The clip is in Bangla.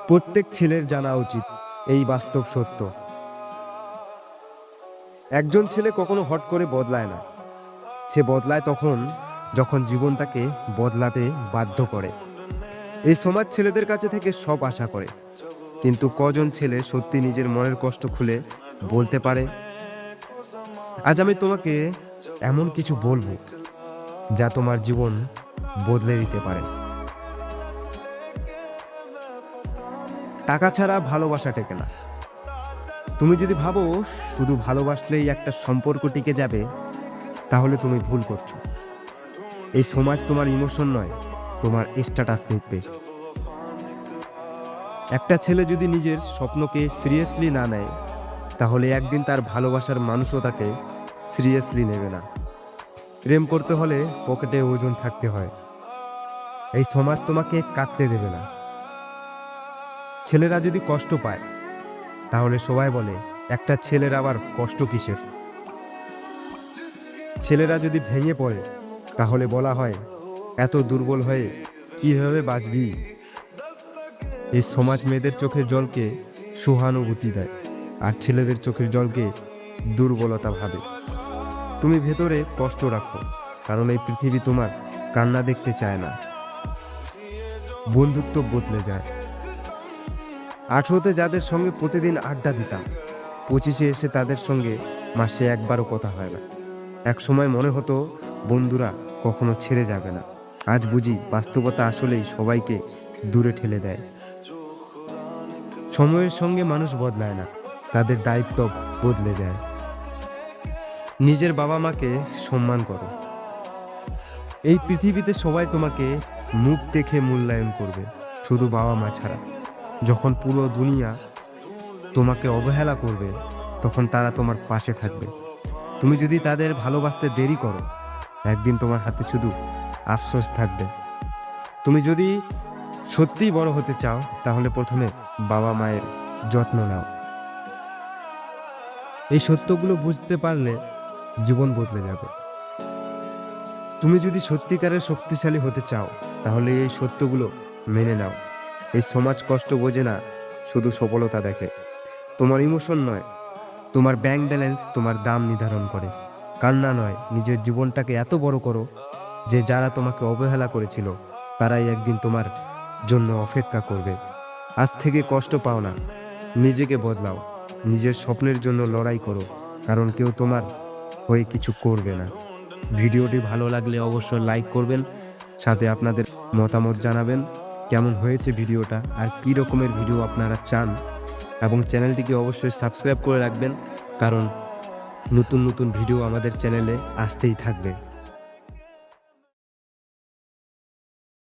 প্রত্যেক ছেলের জানা উচিত এই বাস্তব সত্য। একজন ছেলে কখনো হট করে বদলায় না। সে বদলায় তখন যখন জীবন তাকে বদলাতে বাধ্য করে। এই সমাজ ছেলেদের কাছে থেকে সব আশা করে, কিন্তু কজন ছেলে সত্যি নিজের মনের কষ্ট খুলে বলতে পারে? আজ আমি তোমাকে এমন কিছু বলবো যা তোমার জীবন বদলে দিতে পারে। টাকা ছাড়া ভালোবাসা টেকে না। তুমি যদি ভাবো শুধু ভালোবাসলেই একটা সম্পর্ক টিকে যাবে, তাহলে তুমি ভুল করছো। এই সমাজ তোমার ইমোশন নয়, তোমার স্ট্যাটাস দেখবে। একটা ছেলে যদি নিজের স্বপ্নকে সিরিয়াসলি না নেয়, তাহলে একদিন তার ভালোবাসার মানুষও তাকে সিরিয়াসলি নেবে না। প্রেম করতে হলে পকেটে ওজন থাকতে হয়। এই সমাজ তোমাকে কাঁদতে দেবে না। ছেলেরা যদি কষ্ট পায়, তাহলে সবাই বলে একটা ছেলের আবার কষ্ট কিসের। ছেলেরা যদি ভেঙে পড়ে, তাহলে বলা হয় এত দুর্বল হয়ে কিভাবে বাঁচবি। এই সমাজ মেয়েদের চোখের জলকে সহানুভূতি দেয়, আর ছেলেদের চোখের জলকে দুর্বলতা ভাবে। তুমি ভেতরে কষ্ট রাখো, কারণ এই পৃথিবী তোমার কান্না দেখতে চায় না। বন্ধুত্ব বদলে যায়। 18তে যাদের সঙ্গে প্রতিদিন আড্ডা দিতাম, 25-এ এসে তাদের সঙ্গে মাসে একবারও কথা হয় না। এক সময় মনে হতো বন্ধুরা কখনো ছেড়ে যাবে না। আজ বুঝি বাস্তবতা আসলেই সবাইকে দূরে ঠেলে দেয়। সময়ের সঙ্গে মানুষ বদলায় না, তাদের দায়িত্ব বদলে যায়। নিজের বাবা মাকে সম্মান করো। এই পৃথিবীতে সবাই তোমাকে মুখ দেখে মূল্যায়ন করবে, শুধু বাবা মা ছাড়া। যখন পুরো দুনিয়া তোমাকে অবহেলা করবে, তখন তারা তোমার পাশে থাকবে। তুমি যদি তাদের ভালোবাসতে দেরি করো, একদিন তোমার হাতে শুধু আফসোস থাকবে। তুমি যদি সত্যিই বড় হতে চাও, তাহলে প্রথমে বাবা মায়ের যত্ন নাও। এই সত্যগুলো বুঝতে পারলে জীবন বদলে যাবে। তুমি যদি সত্যিকারের শক্তিশালী হতে চাও, তাহলে এই সত্যগুলো মেনে নাও। এই সমাজ কষ্ট বোঝে না, শুধু সফলতা দেখে। তোমার ইমোশন নয়, তোমার ব্যাংক ব্যালেন্স তোমার দাম নির্ধারণ করে। কান্না নয়, নিজের জীবনটাকে এত বড় করো যে যারা তোমাকে অবহেলা করেছিল, তারাই একদিন তোমার জন্য অপেক্ষা করবে। আজ থেকে কষ্ট পাও না, নিজেকে বদলাও। নিজের স্বপ্নের জন্য লড়াই করো, কারণ কেউ তোমার হয়ে কিছু করবে না। ভিডিওটি ভালো লাগলে অবশ্যই লাইক করবেন, সাথে আপনাদের মতামত জানাবেন কেমন হয়েছে ভিডিওটা, আর কী রকমের ভিডিও আপনারা চান। এবং চ্যানেলটিকে অবশ্যই সাবস্ক্রাইব করে রাখবেন, কারণ নতুন নতুন ভিডিও আমাদের চ্যানেলে আসতেই থাকবে।